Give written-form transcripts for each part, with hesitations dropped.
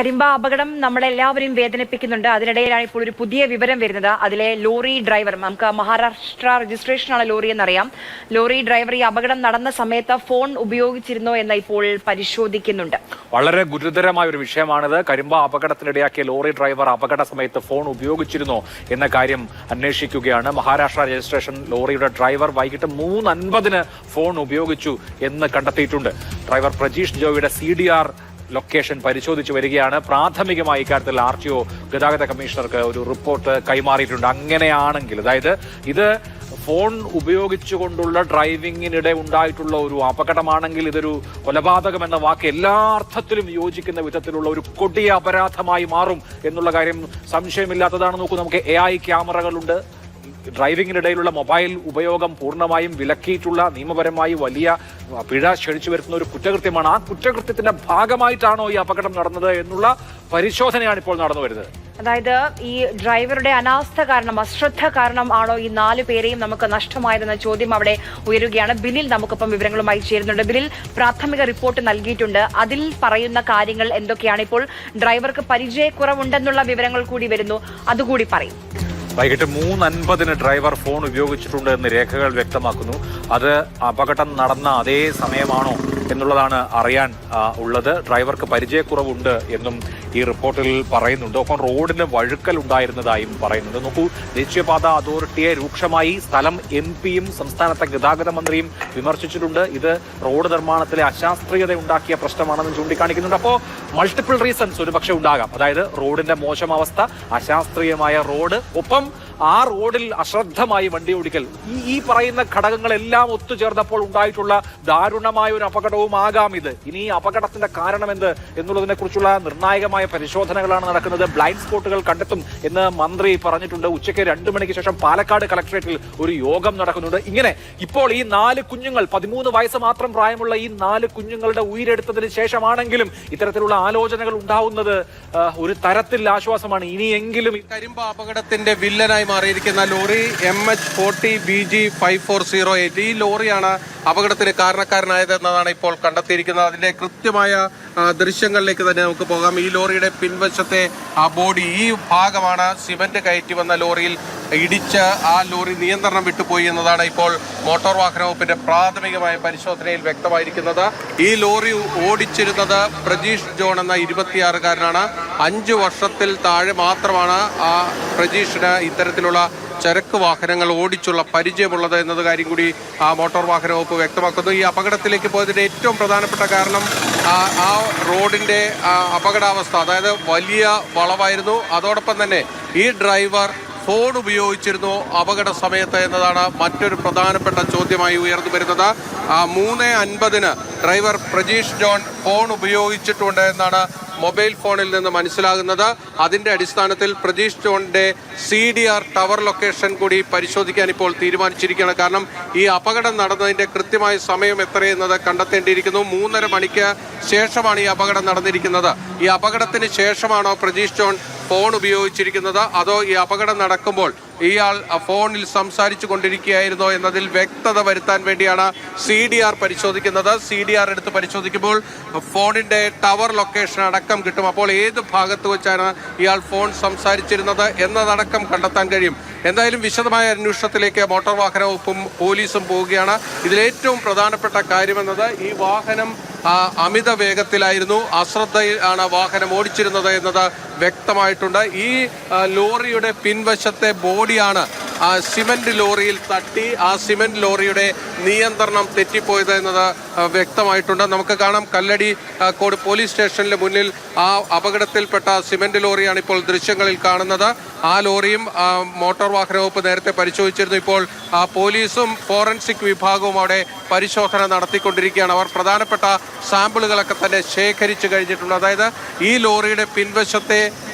കരിമ്പ അപകടം നമ്മളെല്ലാവരെയും വേദനിപ്പിക്കുന്നുണ്ട്. അതിനിടയിലാണ് ഇപ്പോൾ ഒരു പുതിയ വിവരം വരുന്നത്. അതിലെ ലോറി ഡ്രൈവർ, നമുക്ക് മഹാരാഷ്ട്ര രജിസ്ട്രേഷനാണ് ലോറി എന്നറിയാം. ലോറി ഡ്രൈവർ ഈ അപകടം നടന്ന സമയത്ത് ഫോൺ ഉപയോഗിച്ചിരുന്നോ എന്ന് ഇപ്പോൾ പരിശോധിക്കുന്നുണ്ട്. വളരെ ഗുരുതരമായ ഒരു വിഷയമാണിത്. കരിമ്പ അപകടത്തിനിടയാക്കിയ ലോറി ഡ്രൈവർ അപകട സമയത്ത് ഫോൺ ഉപയോഗിച്ചിരുന്നോ എന്ന കാര്യം അന്വേഷിക്കുകയാണ്. മഹാരാഷ്ട്ര രജിസ്ട്രേഷൻ ലോറിയുടെ ഡ്രൈവർ വൈകിട്ട് 3:50 ഫോൺ ഉപയോഗിച്ചു എന്ന് കണ്ടെത്തിയിട്ടുണ്ട്. ഡ്രൈവർ പ്രജീഷ് ജോയുടെ CDR ലൊക്കേഷൻ പരിശോധിച്ചു വരികയാണ്. പ്രാഥമികമായി ഇക്കാര്യത്തിൽ RTO ഗതാഗത കമ്മീഷണർക്ക് ഒരു റിപ്പോർട്ട് കൈമാറിയിട്ടുണ്ട്. അങ്ങനെയാണെങ്കിൽ, അതായത് ഇത് ഫോൺ ഉപയോഗിച്ചുകൊണ്ടുള്ള ഡ്രൈവിംഗിനിടെ ഉണ്ടായിട്ടുള്ള ഒരു അപകടമാണെങ്കിൽ ഇതൊരു കൊലപാതകം എന്ന വാക്ക് എല്ലാ അർത്ഥത്തിലും യോജിക്കുന്ന വിധത്തിലുള്ള ഒരു കൊടിയ അപരാധമായി മാറും എന്നുള്ള കാര്യം സംശയമില്ലാത്തതാണ്. നോക്കൂ, നമുക്ക് AI ക്യാമറകളുണ്ട്. ഡ്രൈവിംഗിനിടയിലുള്ള മൊബൈൽ ഉപയോഗം പൂർണ്ണമായും വിലക്കിയിട്ടുള്ള, നിയമപരമായി വലിയ പിഴ ക്ഷണിച്ചു വരുത്തുന്ന ഒരു കുറ്റകൃത്യമാണ്. ആ കുറ്റകൃത്യത്തിന്റെ ഭാഗമായിട്ടാണോ ഈ അപകടം നടന്നത് എന്നുള്ള പരിശോധനയാണ് ഇപ്പോൾ നടന്നു വരുന്നത്. അതായത് ഈ ഡ്രൈവറുടെ അനാസ്ഥ കാരണം, അശ്രദ്ധ കാരണം ആണോ ഈ 4 പേരെയും നമുക്ക് നഷ്ടമായതെന്ന ചോദ്യം അവിടെ ഉയരുകയാണ്. ബിനിൽ നമുക്കിപ്പം വിവരങ്ങളുമായി ചേരുന്നുണ്ട്. ബിനിൽ, പ്രാഥമിക റിപ്പോർട്ട് നൽകിയിട്ടുണ്ട്. അതിൽ പറയുന്ന കാര്യങ്ങൾ എന്തൊക്കെയാണ്? ഇപ്പോൾ ഡ്രൈവർക്ക് പരിചയക്കുറവുണ്ടെന്നുള്ള വിവരങ്ങൾ കൂടി വരുന്നു, അതുകൂടി പറയും. വൈകിട്ട് 3:50 ഡ്രൈവർ ഫോൺ ഉപയോഗിച്ചിട്ടുണ്ട് എന്ന് രേഖകൾ വ്യക്തമാക്കുന്നു. അത് അപകടം നടന്ന അതേ സമയമാണോ എന്നുള്ളതാണ് അറിയാൻ ഉള്ളത്. ഡ്രൈവർക്ക് പരിചയക്കുറവുണ്ട് എന്നും ഈ റിപ്പോർട്ടിൽ പറയുന്നുണ്ട്. ഒപ്പം റോഡിന് വഴുക്കൽ ഉണ്ടായിരുന്നതായും പറയുന്നുണ്ട്. നോക്കൂ, ദേശീയപാത അതോറിറ്റിയെ രൂക്ഷമായി സ്ഥലം MP-യും സംസ്ഥാനത്തെ ഗതാഗത മന്ത്രിയും വിമർശിച്ചിട്ടുണ്ട്. ഇത് റോഡ് നിർമ്മാണത്തിലെ അശാസ്ത്രീയത ഉണ്ടാക്കിയ പ്രശ്നമാണെന്ന് ചൂണ്ടിക്കാണിക്കുന്നുണ്ട്. അപ്പോൾ മൾട്ടിപ്പിൾ റീസൺസ് ഒരുപക്ഷെ ഉണ്ടാകാം. അതായത് റോഡിന്റെ മോശം അവസ്ഥ, അശാസ്ത്രീയമായ റോഡ്, ഒപ്പം ആ റോഡിൽ അശ്രദ്ധമായി വണ്ടി ഓടിക്കൽ, ഈ പറയുന്ന ഘടകങ്ങളെല്ലാം ഒത്തുചേർന്നപ്പോൾ ഉണ്ടായിട്ടുള്ള ദാരുണമായ ഒരു അപകടവും ആകാം ഇത്. ഇനി ഈ അപകടത്തിന്റെ കാരണം എന്ത് എന്നുള്ളതിനെ കുറിച്ചുള്ള നിർണായകമായ പരിശോധനകളാണ് നടക്കുന്നത്. ബ്ലൈൻഡ് സ്പോട്ടുകൾ കണ്ടെത്തും എന്ന് മന്ത്രി പറഞ്ഞിട്ടുണ്ട്. ഉച്ചയ്ക്ക് 2 മണിക്ക് ശേഷം പാലക്കാട് കളക്ടറേറ്റിൽ ഒരു യോഗം നടക്കുന്നുണ്ട്. ഇങ്ങനെ ഇപ്പോൾ ഈ 4 കുഞ്ഞുങ്ങൾ, 13 വയസ്സ് മാത്രം പ്രായമുള്ള ഈ 4 കുഞ്ഞുങ്ങളുടെ ഉയിരെടുത്തതിന് ശേഷമാണെങ്കിലും ഇത്തരത്തിലുള്ള ആലോചനകൾ ഉണ്ടാവുന്നത് ഒരു തരത്തിൽ ആശ്വാസമാണ്. ഇനിയെങ്കിലും കരിമ്പ അപകടത്തിന്റെ വില്ലനായി മാറിയിരിക്കുന്ന ലോറി MH40 BG 5408, ഈ ലോറിയാണ് അപകടത്തിന് കാരണക്കാരനായതെന്നതാണ് ഇപ്പോൾ കണ്ടെത്തിയിരിക്കുന്നത്. അതിന്റെ കൃത്യമായ ദൃശ്യങ്ങളിലേക്ക് തന്നെ നമുക്ക് പോകാം. ഈ ലോറിയുടെ പിൻവശത്തെ ബോഡി, ഈ ഭാഗമാണ് സിമന്റ് കയറ്റി വന്ന ലോറിയിൽ ഇടിച്ച് ആ ലോറി നിയന്ത്രണം വിട്ടുപോയി എന്നതാണ് ഇപ്പോൾ മോട്ടോർ വാഹന വകുപ്പിന്റെ പ്രാഥമികമായ പരിശോധനയിൽ വ്യക്തമായിരിക്കുന്നത്. ഈ ലോറി ഓടിച്ചിരുന്നത് പ്രജീഷ് ജോൺ എന്ന 26-കാരനാണ്. 5 വർഷത്തിൽ താഴെ മാത്രമാണ് ആ പ്രജീഷിന് ഇത്തരത്തിലുള്ള ചരക്ക് വാഹനങ്ങൾ ഓടിച്ചുള്ള പരിചയമുള്ളത് എന്നത് കാര്യം കൂടി മോട്ടോർ വാഹന വകുപ്പ് വ്യക്തമാക്കുന്നു. ഈ അപകടത്തിലേക്ക് പോയതിന്റെ ഏറ്റവും പ്രധാനപ്പെട്ട കാരണം ആ റോഡിന്റെ അപകടാവസ്ഥ, അതായത് വലിയ വളവായിരുന്നു. അതോടൊപ്പം തന്നെ ഈ ഡ്രൈവർ ഫോൺ ഉപയോഗിച്ചിരുന്നു അപകട സമയത്ത് എന്നതാണ് മറ്റൊരു പ്രധാനപ്പെട്ട ചോദ്യമായി ഉയർന്നു വരുന്നത്. 3:50 ഡ്രൈവർ പ്രജീഷ് ജോൺ ഫോൺ ഉപയോഗിച്ചിട്ടുണ്ട് എന്നാണ് മൊബൈൽ ഫോണിൽ നിന്ന് മനസ്സിലാകുന്നത്. അതിന്റെ അടിസ്ഥാനത്തിൽ പ്രജീഷ് ജോണിന്റെ CDR ടവർ ലൊക്കേഷൻ കൂടി പരിശോധിക്കാൻ ഇപ്പോൾ തീരുമാനിച്ചിരിക്കുകയാണ്. കാരണം ഈ അപകടം നടന്നതിന്റെ കൃത്യമായ സമയം എത്രയെന്നത് കണ്ടെത്തേണ്ടിയിരിക്കുന്നു. 3:30 മണിക്ക് ശേഷമാണ് ഈ അപകടം നടന്നിരിക്കുന്നത്. ഈ അപകടത്തിന് ശേഷമാണോ പ്രജീഷ് ജോൺ ഫോൺ ഉപയോഗിച്ചിരിക്കുന്നത്, അതോ ഈ അപകടം നടക്കുമ്പോൾ ഇയാൾ ഫോണിൽ സംസാരിച്ചു കൊണ്ടിരിക്കുകയായിരുന്നോ എന്നതിൽ വ്യക്തത വരുത്താൻ വേണ്ടിയാണ് CDR പരിശോധിക്കുന്നത്. CDR എടുത്ത് പരിശോധിക്കുമ്പോൾ ഫോണിന്റെ ടവർ ലൊക്കേഷൻ അടക്കം കിട്ടും. അപ്പോൾ ഏത് ഭാഗത്ത് വെച്ചാണ് ഇയാൾ ഫോൺ സംസാരിച്ചിരുന്നത് എന്നതടക്കം കണ്ടെത്താൻ കഴിയും. എന്തായാലും വിശദമായ അന്വേഷണത്തിലേക്ക് മോട്ടോർ വാഹന വകുപ്പും പോലീസും പോവുകയാണ്. ഇതിലേറ്റവും പ്രധാനപ്പെട്ട കാര്യമെന്നത് ഈ വാഹനം അമിത വേഗത്തിലായിരുന്നു, അശ്രദ്ധയിൽ ആണ് വാഹനം ഓടിച്ചിരുന്നത് എന്നത് വ്യക്തമായിട്ടുണ്ട്. ഈ ലോറിയുടെ പിൻവശത്തെ ബോഡിയാണ് സിമന്റ് ലോറിയിൽ തട്ടി ആ സിമന്റ് ലോറിയുടെ നിയന്ത്രണം തെറ്റിപ്പോയത് എന്നത് വ്യക്തമായിട്ടുണ്ട്. നമുക്ക് കാണാം, കല്ലടി കോട് പോലീസ് സ്റ്റേഷനിലെ മുന്നിൽ ആ അപകടത്തിൽപ്പെട്ട സിമന്റ് ലോറിയാണ് ഇപ്പോൾ ദൃശ്യങ്ങളിൽ കാണുന്നത്. ആ ലോറിയും മോട്ടോർ വാഹന വകുപ്പ് നേരത്തെ പരിശോധിച്ചിരുന്നു. ഇപ്പോൾ പോലീസും ഫോറൻസിക് വിഭാഗവും അവിടെ പരിശോധന നടത്തിക്കൊണ്ടിരിക്കുകയാണ്. അവർ പ്രധാനപ്പെട്ട സാമ്പിളുകളൊക്കെ തന്നെ ശേഖരിച്ചു കഴിഞ്ഞിട്ടുണ്ട്. അതായത് ഈ ലോറിയുടെ പിൻവശത്തെ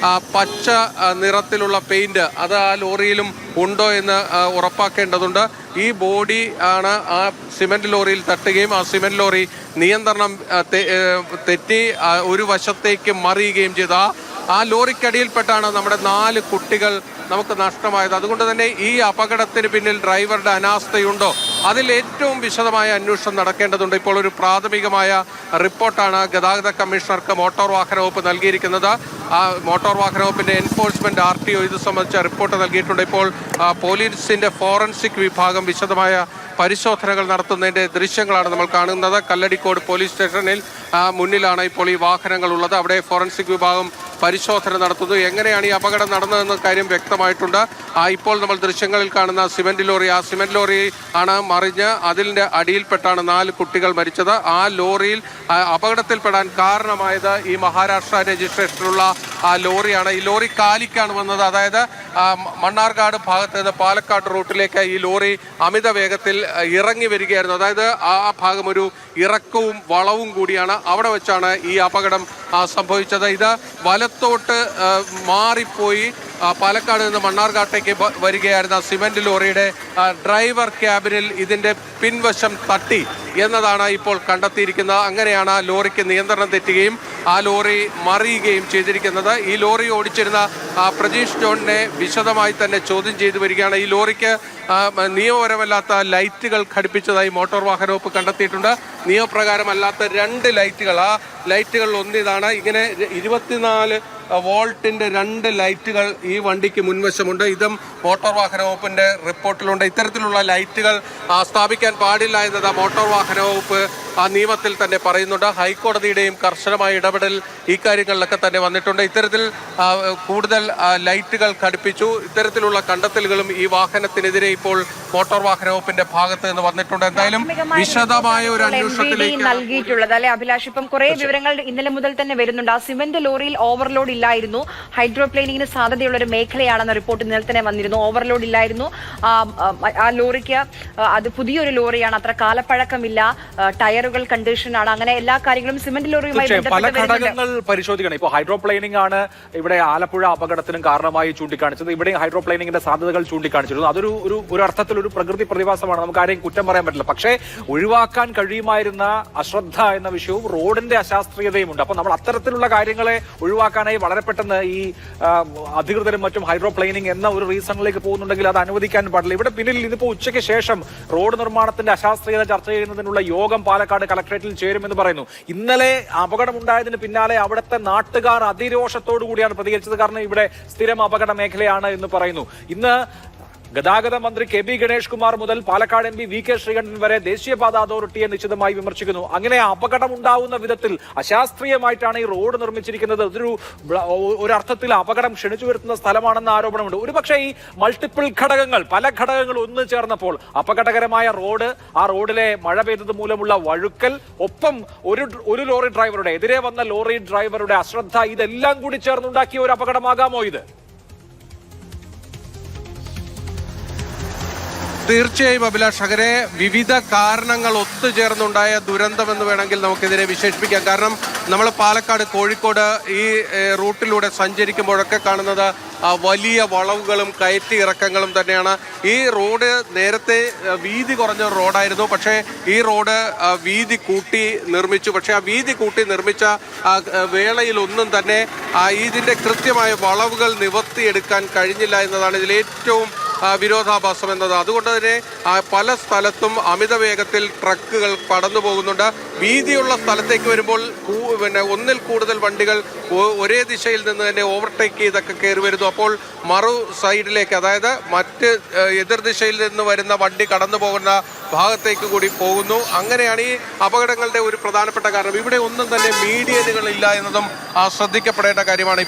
പച്ച നിറത്തിലുള്ള പെയിന്റ് അത് ആ ലോറിയിലും ഉണ്ടോ എന്ന് ഉറപ്പാക്കേണ്ടതുണ്ട്. ഈ ബോഡി ആണ് ആ സിമന്റ് ലോറിയിൽ തട്ടുകയും ആ സിമന്റ് ലോറി നിയന്ത്രണം തെറ്റി ഒരു വശത്തേക്ക് മറിയുകയും ചെയ്ത ആ ലോറിക്കടിയിൽപ്പെട്ടാണ് നമ്മുടെ 4 കുട്ടികൾ നമുക്ക് നഷ്ടമായത്. അതുകൊണ്ട് തന്നെ ഈ അപകടത്തിന് പിന്നിൽ ഡ്രൈവറുടെ അനാസ്ഥയുണ്ടോ, അതിൽ ഏറ്റവും വിശദമായ അന്വേഷണം നടക്കേണ്ടതുണ്ട്. ഇപ്പോൾ ഒരു പ്രാഥമികമായ റിപ്പോർട്ടാണ് ഗതാഗത കമ്മീഷണർക്ക് മോട്ടോർ വാഹന വകുപ്പ് നൽകിയിരിക്കുന്നത്. ആ മോട്ടോർ വാഹന വകുപ്പിന്റെ എൻഫോഴ്സ്മെന്റ് RTO ഇത് സംബന്ധിച്ച റിപ്പോർട്ട് നൽകിയിട്ടുണ്ട്. ഇപ്പോൾ പോലീസിന്റെ ഫോറൻസിക് വിഭാഗം വിശദമായ പരിശോധനകൾ നടത്തുന്നതിന്റെ ദൃശ്യങ്ങളാണ് നമ്മൾ കാണുന്നത്. കല്ലടിക്കോട് പോലീസ് സ്റ്റേഷനിൽ മുന്നിലാണ് ഇപ്പോൾ ഈ വാഹനങ്ങൾ ഉള്ളത്. അവിടെ ഫോറൻസിക് വിഭാഗം പരിശോധന നടത്തുന്നു. എങ്ങനെയാണ് ഈ അപകടം നടന്നതെന്ന കാര്യം വ്യക്തമായിട്ടുണ്ട്. ഇപ്പോൾ നമ്മൾ ദൃശ്യങ്ങളിൽ കാണുന്ന സിമന്റ് ലോറി, ആ സിമന്റ് ലോറി ആണ് മറിഞ്ഞ് അതിൻ്റെ അടിയിൽപ്പെട്ടാണ് 4 കുട്ടികൾ മരിച്ചത്. ആ ലോറിയിൽ അപകടത്തിൽപ്പെടാൻ കാരണമായത് ഈ മഹാരാഷ്ട്ര രജിസ്ട്രേഷനിലുള്ള ആ ലോറിയാണ്. ഈ ലോറി കാലിക്കാണ് വന്നത്. അതായത് മണ്ണാർക്കാട് ഭാഗത്ത് നിന്ന് പാലക്കാട് റൂട്ടിലേക്ക് ഈ ലോറി അമിത വേഗത്തിൽ ഇറങ്ങി വരികയായിരുന്നു. അതായത് ആ ഭാഗം ഒരു ഇറക്കവും വളവും കൂടിയാണ്. അവിടെ വെച്ചാണ് ഈ അപകടം സംഭവിച്ചത്. ഇത് വലത്തോട്ട് മാറിപ്പോയി പാലക്കാട് നിന്ന് മണ്ണാർക്കാട്ടേക്ക് വരികയായിരുന്ന സിമന്റ് ലോറിയുടെ ഡ്രൈവർ ക്യാബിനിൽ ഇതിന്റെ പിൻവശം തട്ടി എന്നതാണ് ഇപ്പോൾ കണ്ടെത്തിയിരിക്കുന്നത്. അങ്ങനെയാണ് ലോറിക്ക് നിയന്ത്രണം തെറ്റുകയും ആ ലോറി മറിയുകയും ചെയ്തിരിക്കുന്നത്. ഈ ലോറി ഓടിച്ചിരുന്ന പ്രജീഷ് ജോണിനെ വിശദമായി തന്നെ ചോദ്യം ചെയ്തു വരികയാണ്. ഈ ലോറിക്ക് നിയമപരമല്ലാത്ത ലൈറ്റുകൾ ഘടിപ്പിച്ചതായി മോട്ടോർ വാഹന വകുപ്പ് കണ്ടെത്തിയിട്ടുണ്ട്. നിയമപ്രകാരമല്ലാത്ത 2 ലൈറ്റുകൾ, ആ ലൈറ്റുകളിൽ ഒന്നിതാണ്. ഇങ്ങനെ 24 വോൾട്ടിന്റെ 2 ലൈറ്റുകൾ ഈ വണ്ടിക്ക് മുൻവശമുണ്ട്. ഇതും മോട്ടോർ വാഹന വകുപ്പിന്റെ റിപ്പോർട്ടിലുണ്ട്. ഇത്തരത്തിലുള്ള ലൈറ്റുകൾ സ്ഥാപിക്കാൻ പാടില്ല എന്നത് മോട്ടോർ വാഹന വകുപ്പ് ആ നിയമത്തിൽ തന്നെ പറയുന്നുണ്ട്. ഹൈക്കോടതിയുടെയും കർശനമായ ഇടപെടൽ ഈ കാര്യങ്ങളിലൊക്കെ തന്നെ വന്നിട്ടുണ്ട്. ഇത്തരത്തിൽ കൂടുതൽ ലൈറ്റുകൾ ഘടിപ്പിച്ചു. ഇത്തരത്തിലുള്ള കണ്ടെത്തലുകളും ഈ വാഹനത്തിനെതിരെ ഇപ്പോൾ മോട്ടോർ വാഹന വകുപ്പിന്റെ ഭാഗത്ത് നിന്ന് വന്നിട്ടുണ്ട്. എന്തായാലും വിശദമായ ഒരു അന്വേഷണത്തിലേക്ക് നൽകിയിട്ടുള്ളത് അല്ലെ അഭിലാഷ്? ഇപ്പം കുറെ വിവരങ്ങൾ ഇന്നലെ മുതൽ തന്നെ വരുന്നുണ്ട്. ആ സിമന്റ് ലോറിയിൽ ഓവർലോഡ് ഇല്ലായിരുന്നു. ഹൈഡ്രോപ്ലെയിനിങ്ങിന് സാധ്യതയുള്ള ഒരു മേഖലയാണെന്ന റിപ്പോർട്ട് ഇന്നലെ തന്നെ വന്നിരുന്നു. ഓവർലോഡ് ഇല്ലായിരുന്നു. ആ ലോറിക്ക് അത് പുതിയൊരു ലോറിയാണ്, അത്ര കാലപ്പഴക്കമില്ല, ടയറുകൾ കണ്ടീഷനാണ്, അങ്ങനെ എല്ലാ കാര്യങ്ങളും സിമന്റ് ലോറിയുമായി പല ഘടകങ്ങൾ പരിശോധിക്കണം. ഇപ്പോൾ ഹൈഡ്രോപ്ലെയിനിങ് ആണ് ഇവിടെ ആലപ്പുഴ അപകടത്തിനും കാരണമായി ചൂണ്ടിക്കാണിച്ചത്. ഇവിടെ ഹൈഡ്രോപ്ലെയിനിങ്ങിന്റെ സാധ്യതകൾ ചൂണ്ടിക്കാണിച്ചിരുന്നു. അതൊരു ഒരു അർത്ഥത്തിൽ ഒരു പ്രകൃതി പ്രതിഭാസമാണ്, നമുക്ക് ആരെയും കുറ്റം പറയാൻ പറ്റില്ല. പക്ഷേ ഒഴിവാക്കാൻ കഴിയുമായിരുന്ന അശ്രദ്ധ എന്ന വിഷയവും റോഡിന്റെ അശാസ്ത്രീയതയുമുണ്ട്. അപ്പൊ നമ്മൾ അത്തരത്തിലുള്ള കാര്യങ്ങളെ ഒഴിവാക്കാനായി വളരെ പെട്ടെന്ന് ഈ അധികൃതരും മറ്റും ഹൈഡ്രോപ്ലെയിനിങ് എന്ന ഒരു റീസണിലേക്ക് പോകുന്നുണ്ടെങ്കിൽ അത് അനുവദിക്കാൻ പാടില്ല. ഇവിടെ പിന്നിൽ ഇതിപ്പോ ഉച്ചയ്ക്ക് ശേഷം റോഡ് നിർമ്മാണത്തിന്റെ അശാസ്ത്രീയത ചർച്ച ചെയ്യുന്നതിനുള്ള യോഗം പാലക്കാട് കളക്ടറേറ്റിൽ ചേരുമെന്ന് പറയുന്നു. ഇന്നലെ അപകടമുണ്ടായതിന് പിന്നാലെ അവിടുത്തെ നാട്ടുകാർ അതിരോഷത്തോടു കൂടിയാണ് പ്രതികരിച്ചത്. കാരണം ഇവിടെ സ്ഥിരം അപകട മേഖലയാണ് എന്ന് പറയുന്നു. ഇന്ന് ഗതാഗത മന്ത്രി KB ഗണേഷ് കുമാർ മുതൽ പാലക്കാട് MP VK ശ്രീകണ്ഠൻ വരെ ദേശീയപാത അതോറിറ്റിയെ നിശ്ചിതമായി വിമർശിക്കുന്നു. അങ്ങനെ അപകടമുണ്ടാവുന്ന വിധത്തിൽ അശാസ്ത്രീയമായിട്ടാണ് ഈ റോഡ് നിർമ്മിച്ചിരിക്കുന്നത്. ഒരു അർത്ഥത്തിൽ അപകടം ക്ഷണിച്ചു വരുത്തുന്ന സ്ഥലമാണെന്ന ആരോപണമുണ്ട്. ഒരുപക്ഷെ ഈ മൾട്ടിപ്പിൾ ഘടകങ്ങൾ, പല ഘടകങ്ങൾ ഒന്നു ചേർന്നപ്പോൾ അപകടകരമായ റോഡ്, ആ റോഡിലെ മഴ പെയ്തത് മൂലമുള്ള വഴുക്കൽ, ഒപ്പം ഒരു ലോറി ഡ്രൈവറുടെ എതിരെ വന്ന ലോറി ഡ്രൈവറുടെ അശ്രദ്ധ, ഇതെല്ലാം കൂടി ചേർന്നുണ്ടാക്കിയ ഒരു അപകടമാകാമോ ഇത്? തീർച്ചയായും അഭിലാഷ്, അങ്ങനെ വിവിധ കാരണങ്ങൾ ഒത്തുചേർന്നുണ്ടായ ദുരന്തമെന്ന് വേണമെങ്കിൽ നമുക്കിതിനെ വിശേഷിപ്പിക്കാം. കാരണം നമ്മൾ പാലക്കാട് കോഴിക്കോട് ഈ റൂട്ടിലൂടെ സഞ്ചരിക്കുമ്പോഴൊക്കെ കാണുന്നത് വലിയ വളവുകളും കയറ്റി ഇറക്കങ്ങളും തന്നെയാണ്. ഈ റോഡ് നേരത്തെ വീതി കുറഞ്ഞ റോഡായിരുന്നു. പക്ഷേ ഈ റോഡ് വീതി കൂട്ടി നിർമ്മിച്ചു. പക്ഷേ ആ വീതി കൂട്ടി നിർമ്മിച്ച വേളയിൽ ഒന്നും തന്നെ ഇതിൻ്റെ കൃത്യമായ വളവുകൾ നിവർത്തിയെടുക്കാൻ കഴിഞ്ഞില്ല എന്നതാണ് ഇതിലേറ്റവും വിരോധാഭാസം എന്നത്. അതുകൊണ്ട് തന്നെ പല സ്ഥലത്തും അമിത വേഗത്തിൽ ട്രക്കുകൾ കടന്നു പോകുന്നുണ്ട്. വീതിയുള്ള സ്ഥലത്തേക്ക് വരുമ്പോൾ ഒന്നിൽ കൂടുതൽ വണ്ടികൾ ഒരേ ദിശയിൽ നിന്ന് തന്നെ ഓവർടേക്ക് ചെയ്തൊക്കെ കയറി വരുന്നു. അപ്പോൾ മറു സൈഡിലേക്ക്, അതായത് മറ്റ് എതിർദിശയിൽ നിന്ന് വരുന്ന വണ്ടി കടന്നു പോകുന്ന ഭാഗത്തേക്ക് കൂടി പോകുന്നു. അങ്ങനെയാണ് ഈ അപകടങ്ങളുടെ ഒരു പ്രധാനപ്പെട്ട കാരണം. ഇവിടെ ഒന്നും തന്നെ മീഡിയനുകളില്ല എന്നതും ശ്രദ്ധിക്കപ്പെടേണ്ട കാര്യമാണ്.